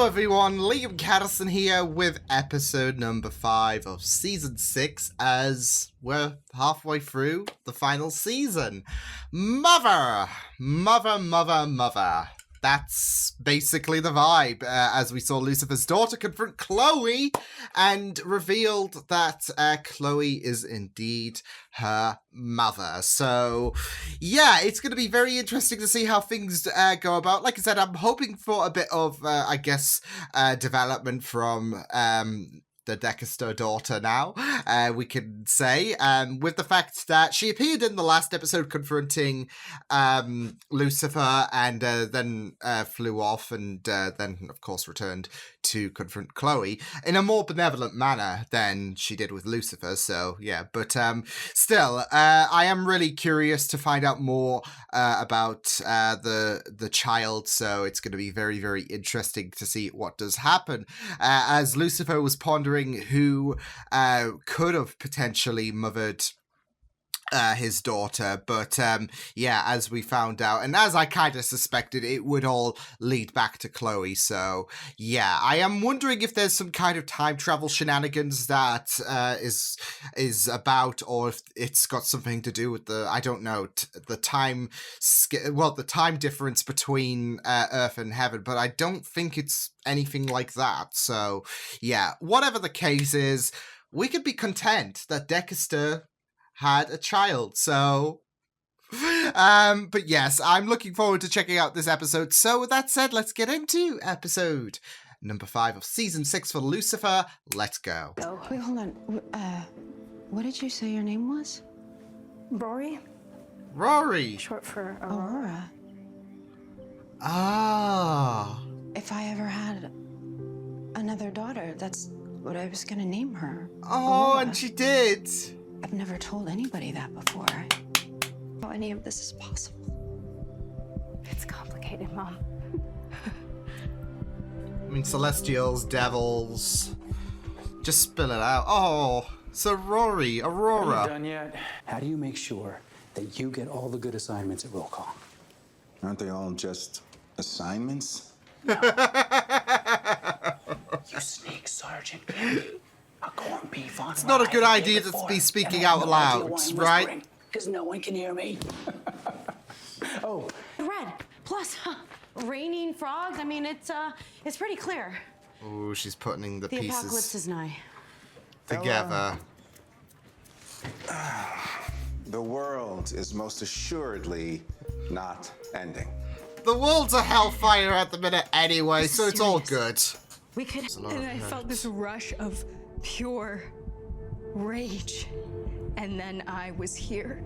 Hello everyone, Liam Caddison here with episode number 5 of season 6 as we're halfway through the final season. Mother! That's basically the vibe, as we saw Lucifer's daughter confront Chloe and revealed that Chloe is indeed her mother. So, yeah, it's going to be very interesting to see how things go about. Like I said, I'm hoping for a bit of, development from the Dexter daughter now, we can say, with the fact that she appeared in the last episode confronting Lucifer and then flew off and then, of course, returned to confront Chloe in a more benevolent manner than she did with Lucifer. So, yeah, but still, I am really curious to find out more about the child, so it's going to be very, very interesting to see what does happen. As Lucifer was pondering who could have potentially mothered his daughter, but yeah, as we found out, and as I kind of suspected, it would all lead back to Chloe. So yeah, I am wondering if there's some kind of time travel shenanigans that is about, or if it's got something to do with the, I don't know, the time difference between Earth and Heaven, but I don't think it's anything like that. So yeah, whatever the case is, we could be content that Dexter had a child. So but yes, I'm looking forward to checking out this episode. So with that said, let's get into episode number 5 of season 6 for Lucifer. Let's go. Wait, hold on. What did you say your name was? Rory. Short for Aurora. Ah. If I ever had another daughter, that's what I was gonna name her. Oh, Aurora. and she did. I've never told anybody that before. How any of this is possible. It's complicated, Mom. I mean, celestials, devils. Just spill it out. Oh, so Are you Aurora. done yet? How do you make sure that you get all the good assignments at roll call? Aren't they all just assignments? You sneak sergeant. I'll go and beef on. It's not a good idea to be speaking out loud, right? Because no one can hear me. Oh, Red plus raining frogs. I mean, it's pretty clear. Oh, she's putting the The apocalypse pieces is nigh. together. The world is most assuredly not ending. The world's a hellfire at the minute anyway, so it's all good. We could. And I felt this rush of pure rage. And then I was here.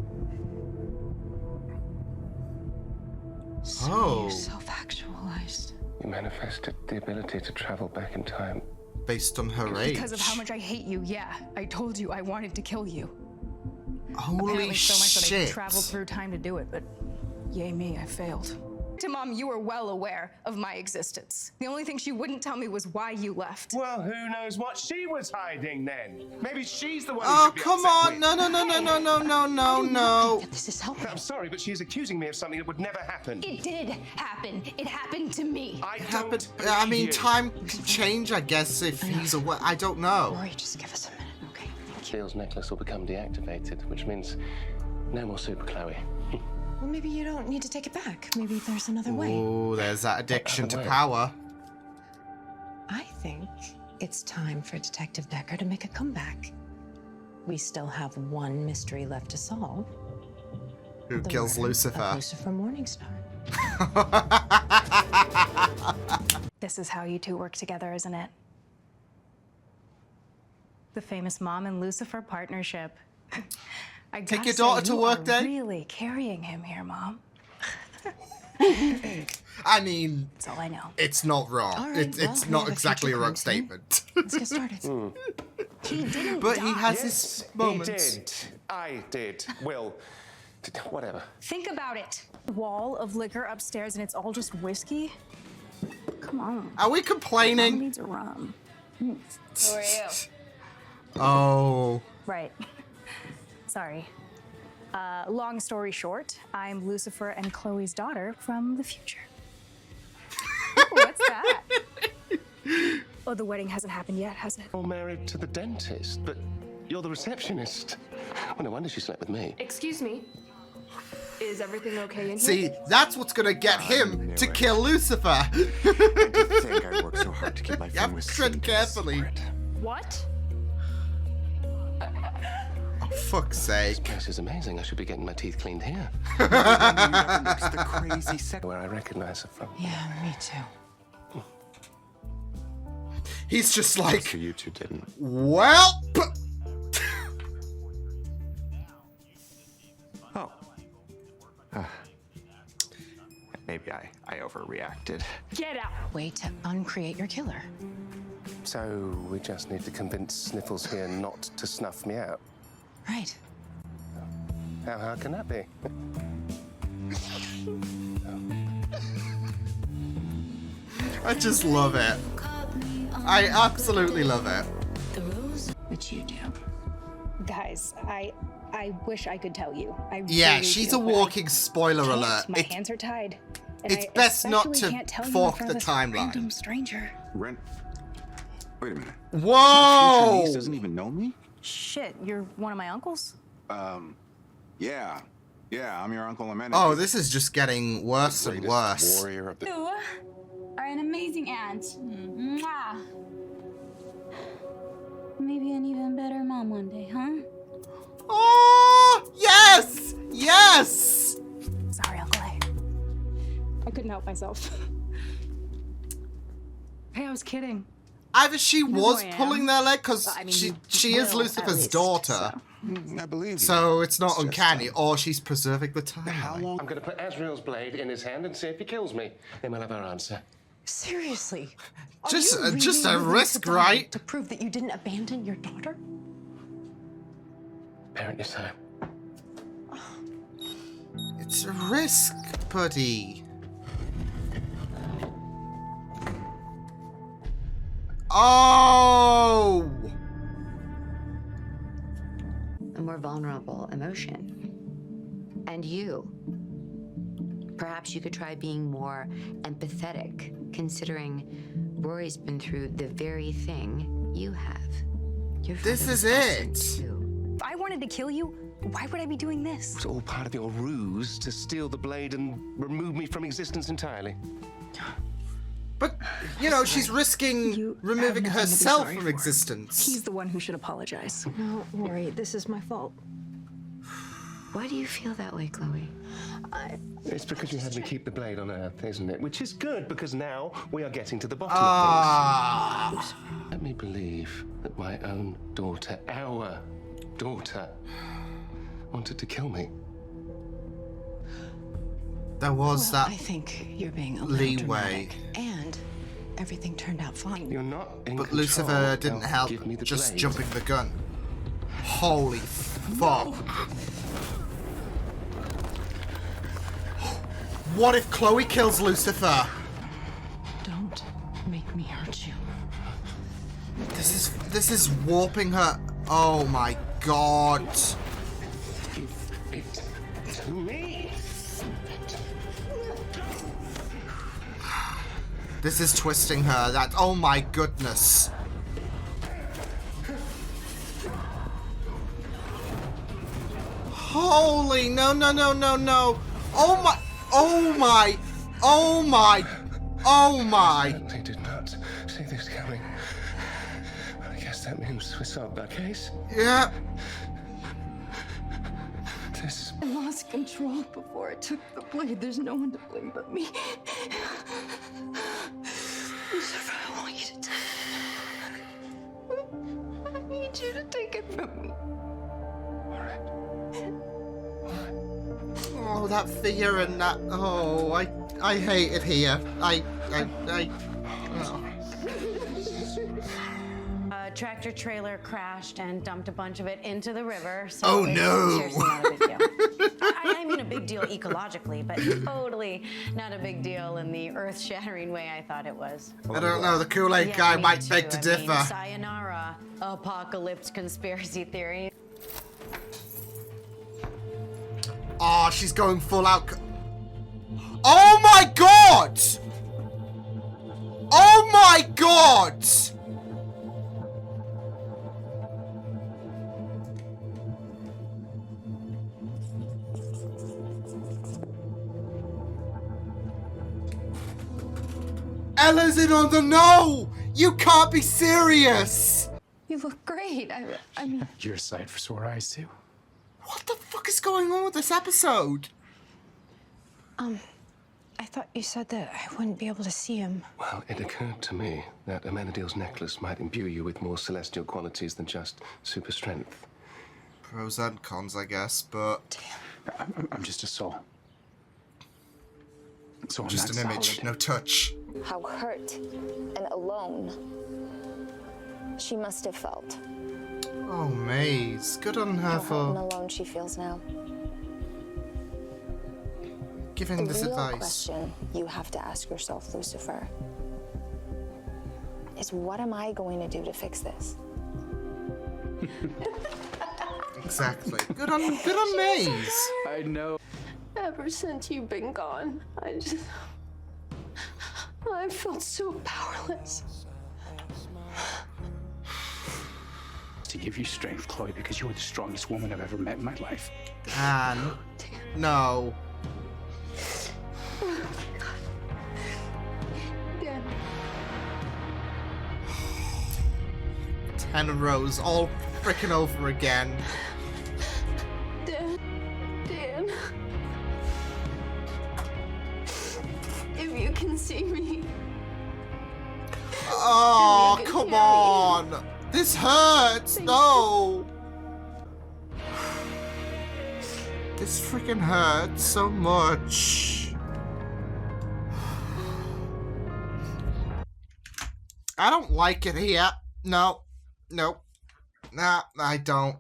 Oh, You're self-actualized. You manifested the ability to travel back in time. based on her age. Because of how much I hate you, yeah. I told you I wanted to kill you. Holy Apparently so much that I shit. traveled through time to do it, but yay me, I failed. To Mom, you were well aware of my existence. The only thing she wouldn't tell me was why you left. Well, who knows what she was hiding then? Maybe she's the one who Oh, should be come upset on. with. No. This is helpful. I'm sorry, but she is accusing me of something that would never happen. It did happen. It happened to me. I Happened. don't I believe mean, you. time can change, I guess, if he's aware. I don't know. Rory, just give us a minute, okay? Theo's necklace will become deactivated, which means no more Super Chloe. Well, maybe you don't need to take it back. Maybe there's another way. Oh, there's that addiction to Way. power. I think it's time for Detective Decker to make a comeback. We still have one mystery left to solve. Who The kills murder Lucifer? of Lucifer Morningstar. This is how you two work together, isn't it? The famous Mom and Lucifer partnership. I Take gotta your daughter say, to you work are then? Really carrying him here, Mom. I mean, That's all I know. it's not wrong. All right, It's well, we not have a exactly a future wrong crime scene. statement. Let's get started. He didn't But he die. has Yes, his he moments. did. I did. Will. Whatever. Think about it. Wall of liquor upstairs and it's all just whiskey? Come on. Are we Mom complaining? needs a rum. Who are you? Oh. Right. Sorry. Long story short, I'm Lucifer and Chloe's daughter from the future. Ooh, what's that? Oh, the wedding hasn't happened yet, has it? You're married to the dentist, but you're the receptionist. Well, no wonder she slept with me. Excuse me. Is everything okay in here? See, that's what's gonna get him to kill Lucifer. I did think I worked so hard to keep my You friend have with to tread Saint carefully. separate. What? Oh, fuck's sake. This place is amazing. I should be getting my teeth cleaned here. You never mix the crazy sex. Where I recognize her from. Yeah, me too. He's just like, So you two didn't. well. Oh. Maybe I overreacted. Get out! Way to uncreate your killer. So we just need to convince Sniffles here not to snuff me out. Right. How hard can that be? I just love it. I absolutely love it. Which you do. Guys, I wish I could tell you. I Yeah, really she's do, a but I walking spoiler can't. alert. My hands are tied. And it's I best not especially to can't tell you in fork front the of this timeline. Random stranger. Wait a minute. My future Whoa! niece doesn't even know me? Shit, you're one of my uncles? Yeah. Yeah, I'm your Uncle Amenity. Oh, this is just getting worse and worse. Warrior of the... You are an amazing aunt. Mwah. Maybe an even better mom one day, huh? Oh, yes! Yes! Sorry, Uncle A. I couldn't help myself. Hey, I was kidding. Either she was who I am? pulling their leg, because I mean, she you is will, at Lucifer's least, daughter. I believe you. So it's not It's just, uncanny, or she's preserving the How timeline. long? I'm going to put Azrael's blade in his hand and see if he kills me. Then we'll have our answer. Seriously. Are Just- you really just a willing to risk, die right? To prove that you didn't abandon your daughter? Apparently so. It's a risk, buddy. Oh! A more vulnerable emotion. And you. Perhaps you could try being more empathetic, considering Rory's been through the very thing you have. Your This father is was also it. too. If I wanted to kill you, why would I be doing this? It's all part of your ruse to steal the blade and remove me from existence entirely. But, you know, she's risking You removing have nothing to be herself sorry from for. existence. He's the one who should apologize. No, Rory, this is my fault. Why do you feel that way, Chloe? It's because you had me keep the blade on Earth, isn't it? Which is good, because now we are getting to the bottom Ah. of things. Let me believe that my own daughter, our daughter, wanted to kill me. There was Well, that. I think you're being a little leeway. dramatic, and everything turned out fine. You're not in But control. Lucifer didn't Now help, give me the just blade. jumping the gun. Holy fuck. What if Chloe kills Lucifer? Don't make me hurt you. This is warping her. Oh my god. Give it to me. This is twisting her. That. Oh my goodness. Holy no no no no no. Oh my. Oh my. Oh my. Oh my. Certainly did not see this coming. But I guess that means we solved our case. Yeah. This I lost control before I took the blade. There's no one to blame but me. Lucifer, I want you to take it. I need you to take it from me. all right. Oh, that fear and that. Oh, I hate it here. I. Oh. Tractor trailer crashed and dumped a bunch of it into the river. So Oh, it's no. seriously not a big deal. I mean a big deal ecologically, but totally not a big deal in the earth-shattering way I thought it was. I don't know. The Kool-Aid Yeah, guy me might too. beg to I differ. mean, sayonara, apocalypse conspiracy theory. Oh, she's going full out. Oh my god! Oh my god! Ella's in on the no! You can't be serious! You look great. I mean, You're a sight for sore eyes, too. What the fuck is going on with this episode? I thought you said that I wouldn't be able to see him. Well, it occurred to me that Amenadiel's necklace might imbue you with more celestial qualities than just super strength. Pros and cons, I guess, but... I'm just a soul. So I'm just not an image, solid. no touch. How hurt and alone she must have felt. Oh, Maze. Good on her How hurt and for alone she feels now. giving The this real advice. question you have to ask yourself, Lucifer, is what am I going to do to fix this? Exactly. Good on Maze. I know. Ever since you've been gone, I felt so powerless. To give you strength, Chloe, because you were the strongest woman I've ever met in my life. Anne. No. Dan, 10 rows all freaking over again. Dan. If you can see me. Oh, You can come hear me. on. This hurts. No. This freaking hurts so much. I don't like it here. No. Nope. Nah, I don't.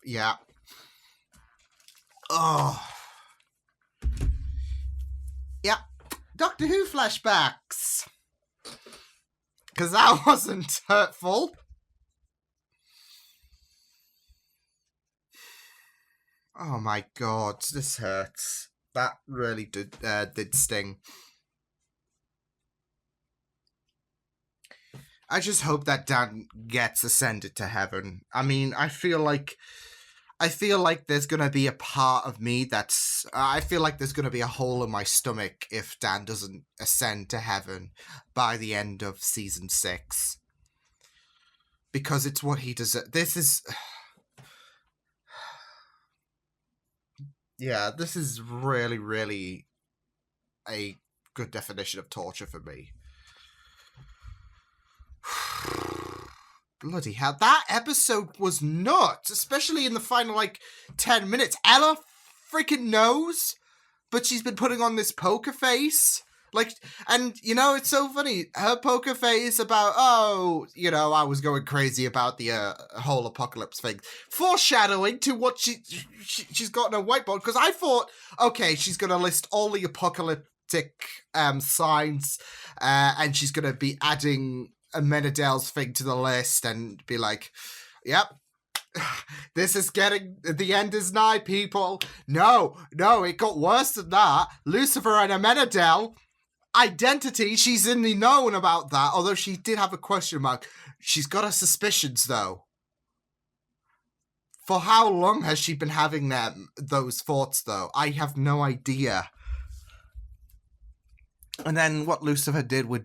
Yeah. Oh. Yeah. Doctor Who flashbacks. Because that wasn't hurtful. Oh my god, this hurts. That really did sting. I just hope that Dan gets ascended to heaven. I mean, I feel like there's gonna be a part of me that's... I feel like there's gonna be a hole in my stomach if Dan doesn't ascend to heaven by the end of season 6. Because it's what he deserves. This is... Yeah, this is really, really a good definition of torture for me. Bloody hell. That episode was nuts, especially in the final, 10 minutes. Ella freaking knows, but she's been putting on this poker face. And, it's so funny. Her poker face about, I was going crazy about the whole apocalypse thing. Foreshadowing to what she's got in her whiteboard, because I thought, okay, she's going to list all the apocalyptic signs, and she's going to be adding Amenadiel's thing to the list and be like, yep, this is getting, the end is nigh, people. No, it got worse than that. Lucifer and Amenadiel identity, she's in the known about that, although she did have a question mark. She's got her suspicions, though. For how long has she been having those thoughts, though? I have no idea. And then what Lucifer did with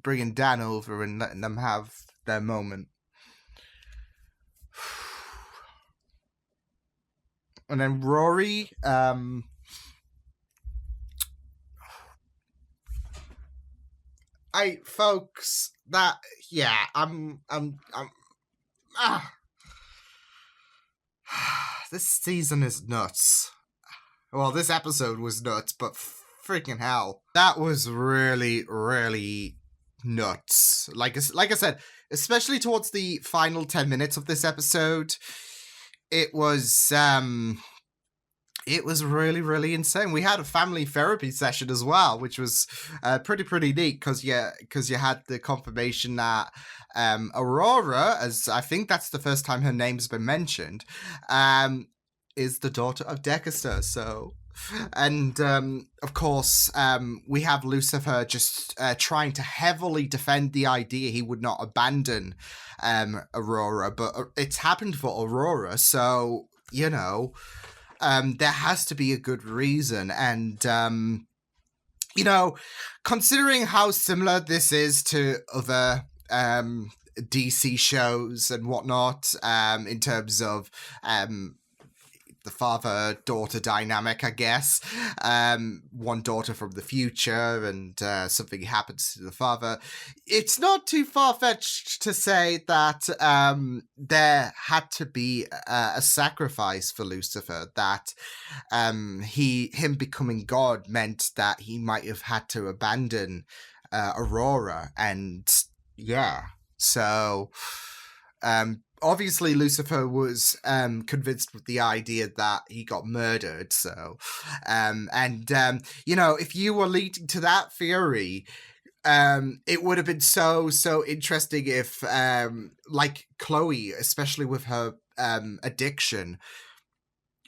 bringing Dan over and letting them have their moment. And then Rory, folks, that, yeah, this season is nuts. Well, this episode was nuts, but freaking hell. That was really, really nuts. Like I said, especially towards the final 10 minutes of this episode, it was really, really insane. We had a family therapy session as well, which was pretty neat because you had the confirmation that Aurora, as I think that's the first time her name's been mentioned, is the daughter of Dexter. So, and of course, we have Lucifer just trying to heavily defend the idea he would not abandon Aurora, but it's happened for Aurora, so there has to be a good reason. And you know, considering how similar this is to other DC shows and whatnot, in terms of the father-daughter dynamic, I guess. One daughter from the future, and something happens to the father. It's not too far-fetched to say that there had to be a sacrifice for Lucifer, that him becoming God meant that he might have had to abandon Aurora, and yeah, so obviously Lucifer was convinced with the idea that he got murdered, so if you were leading to that theory, it would have been so interesting if like Chloe, especially with her addiction,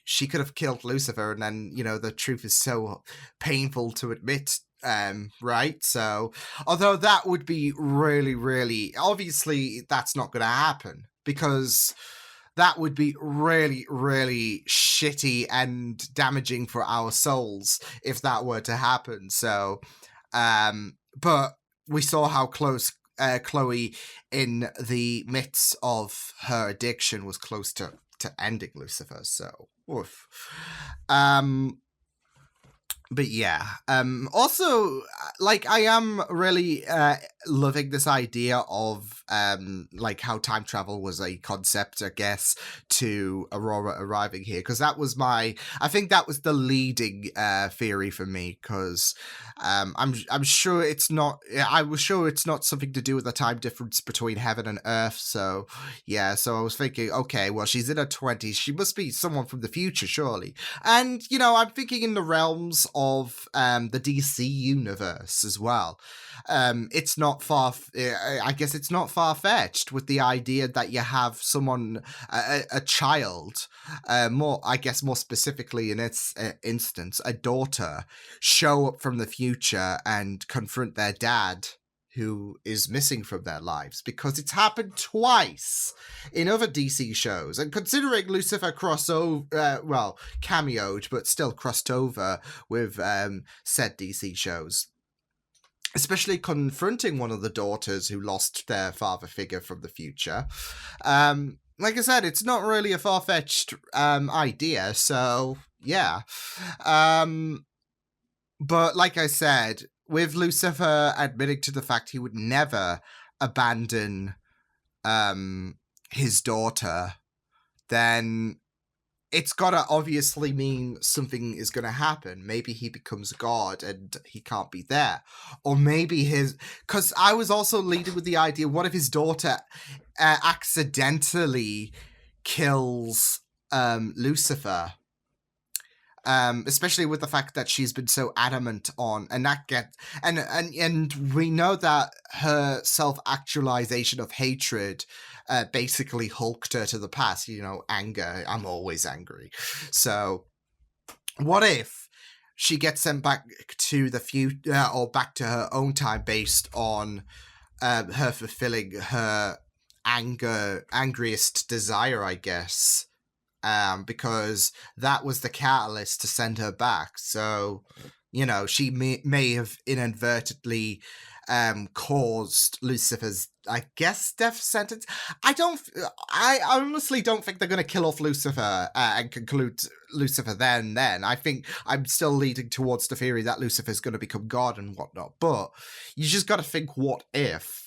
she could have killed Lucifer, and then the truth is so painful to admit, right? So although that would be really, really, obviously that's not going to happen, because that would be really, really shitty and damaging for our souls if that were to happen. So but we saw how close Chloe, in the midst of her addiction, was close to ending Lucifer. So oof. But yeah, also, like, I am really loving this idea of like how time travel was a concept, I guess, to Aurora arriving here, because I think that was the leading theory for me, because I'm sure it's not. I was sure it's not something to do with the time difference between heaven and earth. So yeah, so I was thinking, okay, well, she's in her 20s, she must be someone from the future, surely. And I'm thinking in the realms of the DC universe as well. It's not far. I guess it's not far fetched with the idea that you have someone, a child, more specifically in its instance, a daughter, show up from the future and confront their dad, who is missing from their lives, because it's happened twice in other DC shows. And considering Lucifer cameoed, but still crossed over with said DC shows, especially confronting one of the daughters who lost their father figure from the future. Like I said, it's not really a far-fetched idea, so yeah. But like I said, with Lucifer admitting to the fact he would never abandon his daughter, then it's gotta obviously mean something is gonna happen. Maybe he becomes God and he can't be there. Or maybe because I was also leading with the idea, what if his daughter accidentally kills Lucifer? Especially with the fact that she's been so adamant on, and we know that her self-actualization of hatred basically hulked her to the past. Anger. I'm always angry. So, what if she gets sent back to the future, or back to her own time, based on her fulfilling her angriest desire, I guess. Because that was the catalyst to send her back. So, she may have inadvertently caused Lucifer's, I guess, death sentence. I honestly don't think they're going to kill off Lucifer and conclude Lucifer then. I think I'm still leading towards the theory that Lucifer's going to become God and whatnot. But you just got to think, what if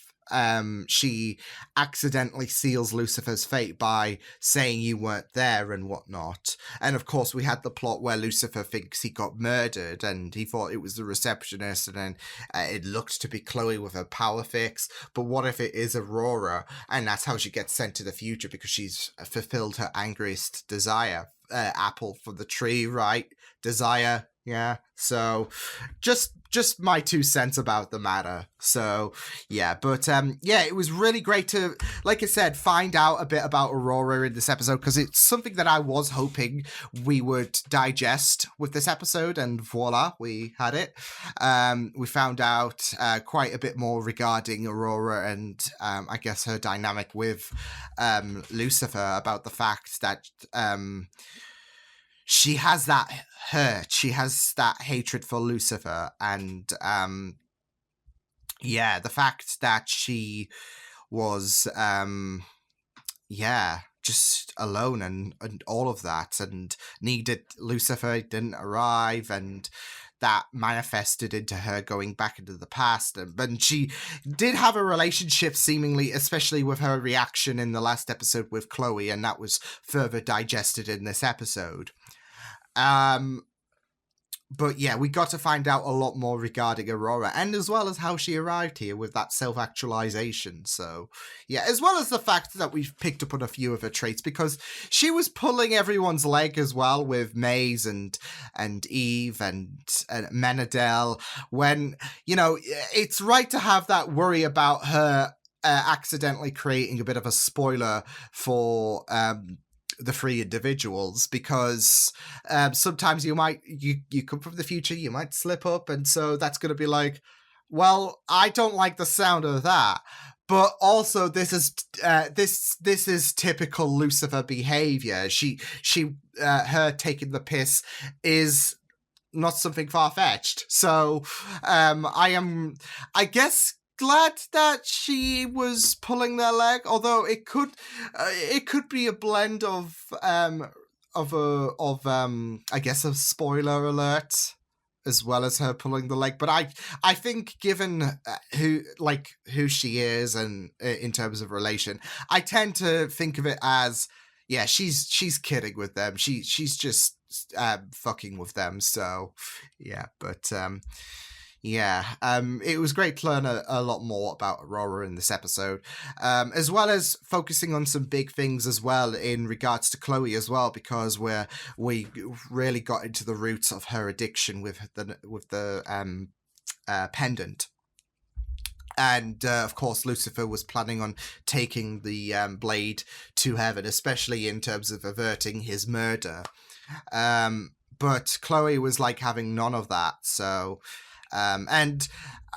she accidentally seals Lucifer's fate by saying you weren't there and whatnot. And of course we had the plot where Lucifer thinks he got murdered and he thought it was the receptionist, and then it looked to be Chloe with her power fix. But what if it is Aurora, and that's how she gets sent to the future, because she's fulfilled her angriest desire? Apple from the tree, right? Desire. Yeah, so just my 2 cents about the matter. So yeah, but it was really great to, like I said, find out a bit about Aurora in this episode, because it's something that I was hoping we would digest with this episode, and voila, we had it. We found out quite a bit more regarding Aurora and I guess her dynamic with Lucifer, about the fact that she has that hurt. She has that hatred for Lucifer, and yeah, the fact that she was just alone and all of that, and needed Lucifer, didn't arrive, and that manifested into her going back into the past. And she did have a relationship, seemingly, especially with her reaction in the last episode with Chloe, and that was further digested in this episode. But yeah, we got to find out a lot more regarding Aurora, and as well as how she arrived here with that self-actualization. So yeah, as well as the fact that we've picked up on a few of her traits, because she was pulling everyone's leg as well with Maze and Eve and Menadel, when, you know, it's right to have that worry about her accidentally creating a bit of a spoiler for the three individuals, because sometimes you come from the future, you might slip up, and so that's going to be like, well, I don't like the sound of that. But also, this is typical Lucifer behavior. Her taking the piss is not something far-fetched. So I guess, glad that she was pulling their leg, although it could be a blend of I guess a spoiler alert as well as her pulling the leg. But I think, given who she is and in terms of relation, I tend to think of it as, yeah, she's kidding with them. She's just fucking with them. So yeah, but it was great to learn a lot more about Aurora in this episode, as well as focusing on some big things as well in regards to Chloe as well, because we really got into the roots of her addiction with the pendant. And of course, Lucifer was planning on taking the blade to heaven, especially in terms of averting his murder. But Chloe was like having none of that. So, and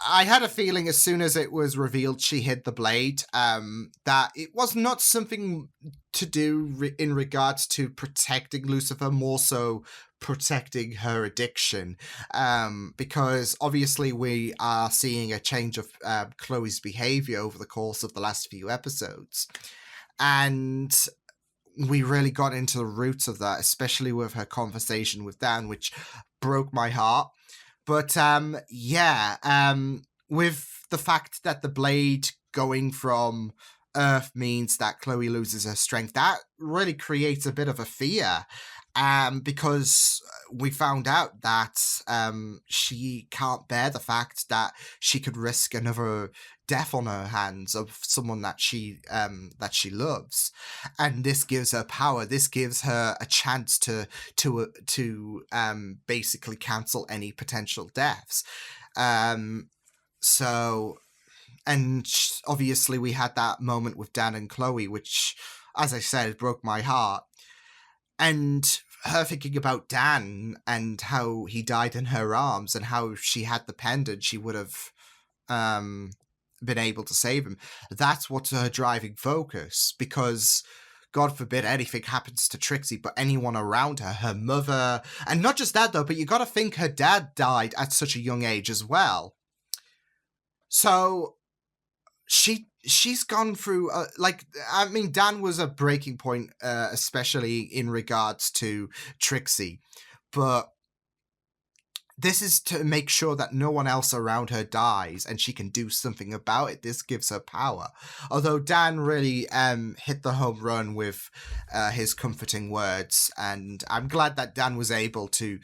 I had a feeling as soon as it was revealed she hid the blade, that it was not something to do in regards to protecting Lucifer, more so protecting her addiction, because obviously we are seeing a change of Chloe's behavior over the course of the last few episodes, and we really got into the roots of that, especially with her conversation with Dan, which broke my heart. But with the fact that the blade going from Earth means that Chloe loses her strength, that really creates a bit of a fear, because we found out that she can't bear the fact that she could risk another death on her hands of someone that she loves, and this gives her power. This gives her a chance to basically cancel any potential deaths. So, and obviously we had that moment with Dan and Chloe, which, as I said, broke my heart. And her thinking about Dan and how he died in her arms, and how if she had the pendant, she would have been able to save him. That's what's her driving focus, because God forbid anything happens to Trixie, but anyone around her, her mother, and not just that though, but you got to think her dad died at such a young age as well. So she's gone through Dan was a breaking point, especially in regards to Trixie, but this is to make sure that no one else around her dies and she can do something about it. This gives her power. Although Dan really hit the home run with his comforting words, and I'm glad that Dan was able to,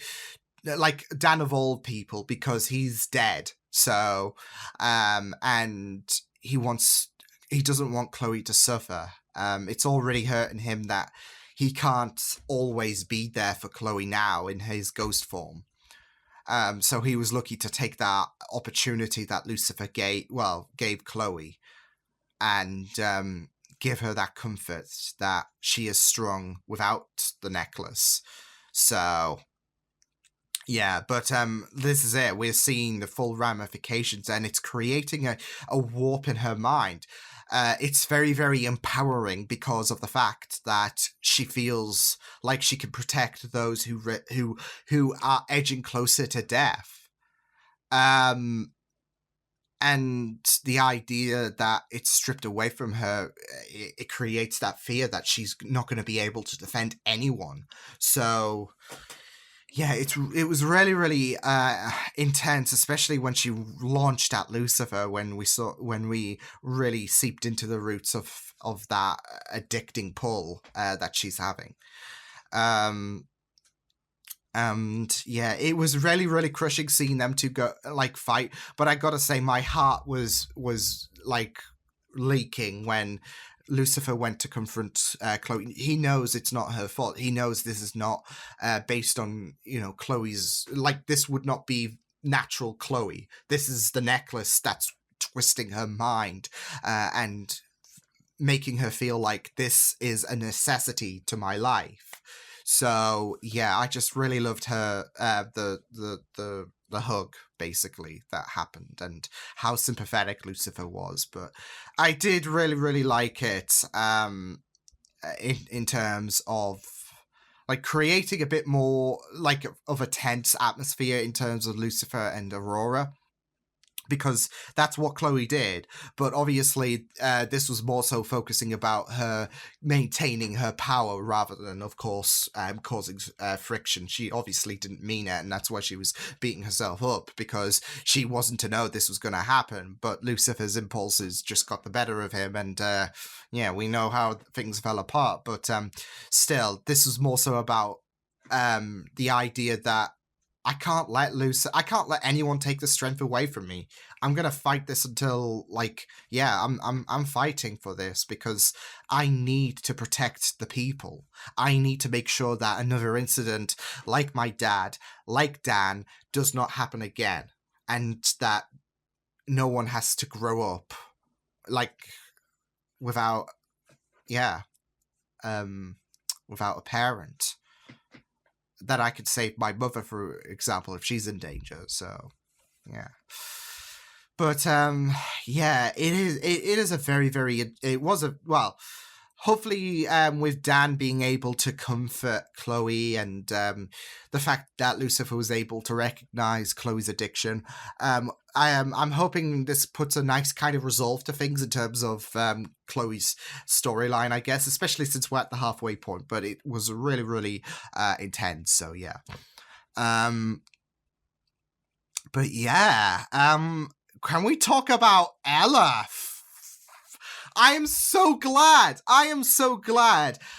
Dan of all people, because he's dead. So, and he doesn't want Chloe to suffer. It's already hurting him that he can't always be there for Chloe now in his ghost form. So he was lucky to take that opportunity that Lucifer gave Chloe, and give her that comfort that she is strong without the necklace. So yeah, but this is it. We're seeing the full ramifications, and it's creating a warp in her mind. it's very, very empowering because of the fact that she feels like she can protect those who are edging closer to death. And the idea that it's stripped away from her, it creates that fear that she's not going to be able to defend anyone. So yeah, it was really, really intense, especially when she launched at Lucifer, when we really seeped into the roots of that addicting pull that she's having. And yeah, it was really, really crushing seeing them two go fight. But I gotta say, my heart was like leaking when Lucifer went to confront Chloe. He knows it's not her fault. He knows this is not based on, Chloe's, this would not be natural Chloe. This is the necklace that's twisting her mind and making her feel like this is a necessity to my life. So yeah, I just really loved her the hug basically that happened, and how sympathetic Lucifer was. But I did really, really like it in terms of creating a bit more of a tense atmosphere in terms of Lucifer and Aurora, because that's what Chloe did. But obviously this was more so focusing about her maintaining her power rather than, of course, causing friction. She obviously didn't mean it, and that's why she was beating herself up, because she wasn't to know this was going to happen. But Lucifer's impulses just got the better of him, and yeah, we know how things fell apart. But still, this was more so about the idea that I can't let anyone take the strength away from me. I'm gonna fight this until I'm fighting for this, because I need to protect the people. I need to make sure that another incident like my dad, like Dan, does not happen again, and that no one has to grow up without a parent. That I could save my mother, for example, if she's in danger. So yeah, but yeah, it is a very, very, it was a, well, hopefully with Dan being able to comfort Chloe, and the fact that Lucifer was able to recognize Chloe's addiction, I'm hoping this puts a nice kind of resolve to things in terms of Chloe's storyline, I guess, especially since we're at the halfway point. But it was really, really intense. So yeah. But yeah, can we talk about Ella? I am so glad.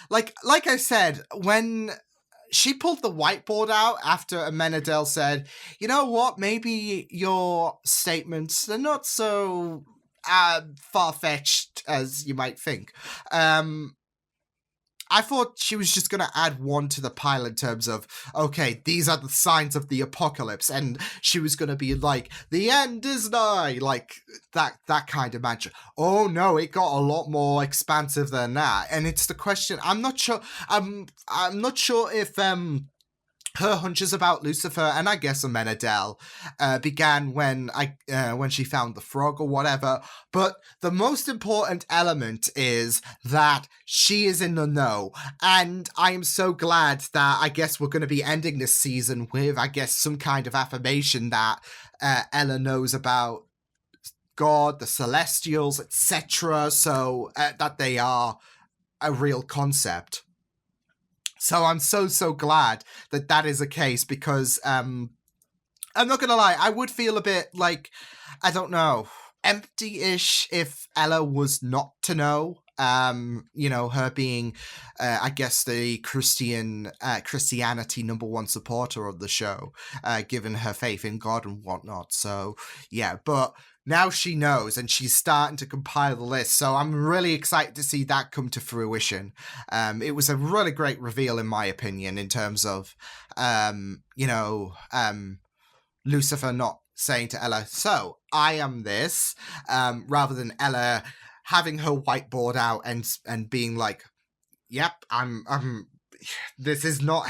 Like I said, when she pulled the whiteboard out after Amenadel said, you know what, maybe your statements, they're not so far-fetched as you might think. I thought she was just going to add one to the pile in terms of, okay, these are the signs of the apocalypse, and she was going to be like, the end is nigh, like that kind of mantra. Oh no, it got a lot more expansive than that. And it's the question, I'm not sure if her hunches about Lucifer, and I guess Amenadel, began when she found the frog or whatever. But the most important element is that she is in the know, and I am so glad that I guess we're going to be ending this season with, I guess, some kind of affirmation that Ella knows about God, the Celestials, etc. So that they are a real concept. So I'm so glad that is the case, because I'm not gonna lie, I would feel a bit like, I don't know, empty-ish if Ella was not to know. Her being, I guess, the Christianity #1 supporter of the show, given her faith in God and whatnot. So yeah, but now she knows, and she's starting to compile the list. So I'm really excited to see that come to fruition. It was a really great reveal, in my opinion, in terms of, Lucifer not saying to Ella, so I am this, rather than Ella having her whiteboard out and being like, yep, I'm this is not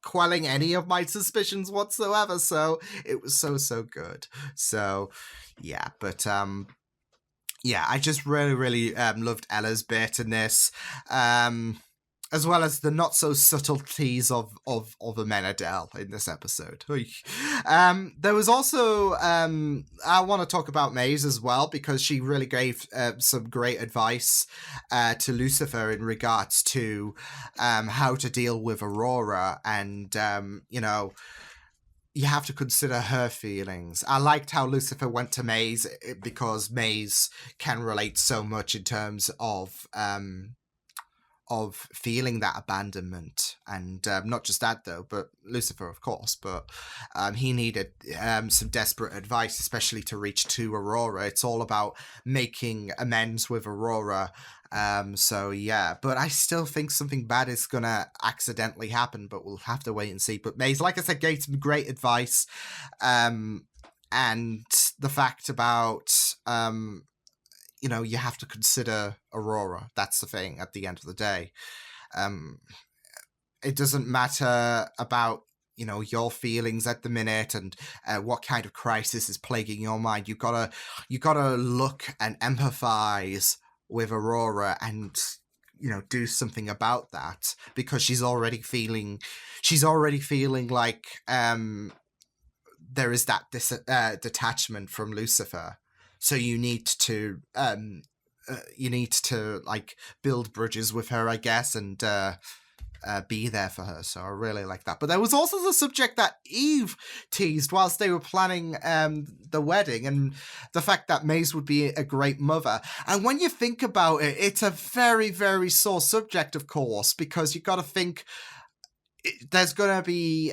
quelling any of my suspicions whatsoever. So it was so good. So yeah, but yeah, I just really loved Ella's bit in this, as well as the not so subtleties of Amenadel in this episode. There was also I want to talk about Maze as well, because she really gave some great advice to Lucifer in regards to how to deal with Aurora, and you know, you have to consider her feelings. I liked how Lucifer went to Maze, because Maze can relate so much in terms of feeling that abandonment, and not just that though, but Lucifer, of course, but he needed some desperate advice, especially to reach to Aurora. It's all about making amends with Aurora. So yeah, but I still think something bad is gonna accidentally happen, but we'll have to wait and see. But Maze, like I said, gave some great advice, and the fact about you know, you have to consider Aurora. That's the thing at the end of the day. It doesn't matter about, you know, your feelings at the minute and what kind of crisis is plaguing your mind. You gotta look and empathize with Aurora and, you know, do something about that, because she's already feeling like there is that detachment from Lucifer. So you need to like build bridges with her, I guess, and be there for her. So I really like that. But there was also the subject that Eve teased whilst they were planning the wedding, and the fact that Maze would be a great mother. And when you think about it, it's a very, very sore subject, of course, because you got to think there's gonna be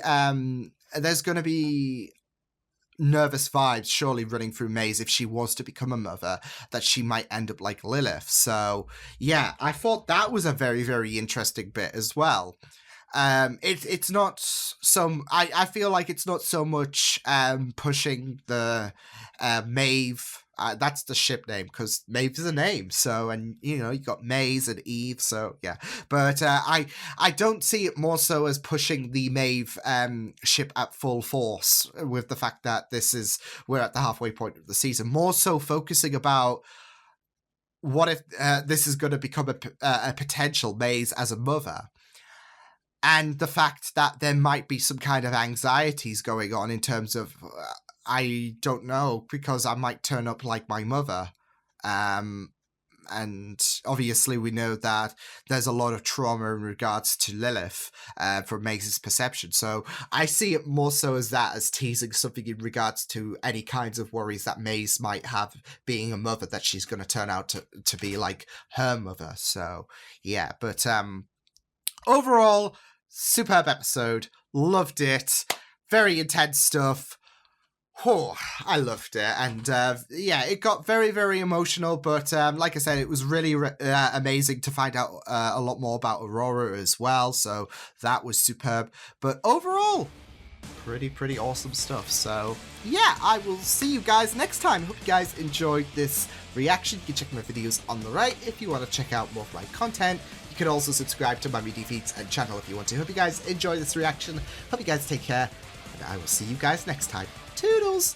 nervous vibes surely running through Maze if she was to become a mother, that she might end up like Lilith. So yeah, I thought that was a very, very interesting bit as well. It's not some, I feel like it's not so much pushing the Maeve. That's the ship name, because Maeve is a name. So, and you know, you got Maze and Eve. So yeah, but I don't see it more so as pushing the Maeve ship at full force, with the fact that we're at the halfway point of the season. More so focusing about what if this is going to become a potential Maze as a mother. And the fact that there might be some kind of anxieties going on in terms of, I don't know, because I might turn up like my mother. And obviously we know that there's a lot of trauma in regards to Lilith from Maze's perception. So I see it more so as that, as teasing something in regards to any kinds of worries that Maze might have being a mother, that she's going to turn out to be like her mother. So yeah, but overall, superb episode. Loved it. Very intense stuff. Oh, I loved it. And yeah, it got very, very emotional. But like I said, it was really amazing to find out a lot more about Aurora as well. So that was superb. But overall, pretty awesome stuff. So yeah, I will see you guys next time. Hope you guys enjoyed this reaction. You can check my videos on the right if you want to check out more of my content. You can also subscribe to my media feeds and channel if you want to. Hope you guys enjoy this reaction. Hope you guys take care, and I will see you guys next time. Toodles!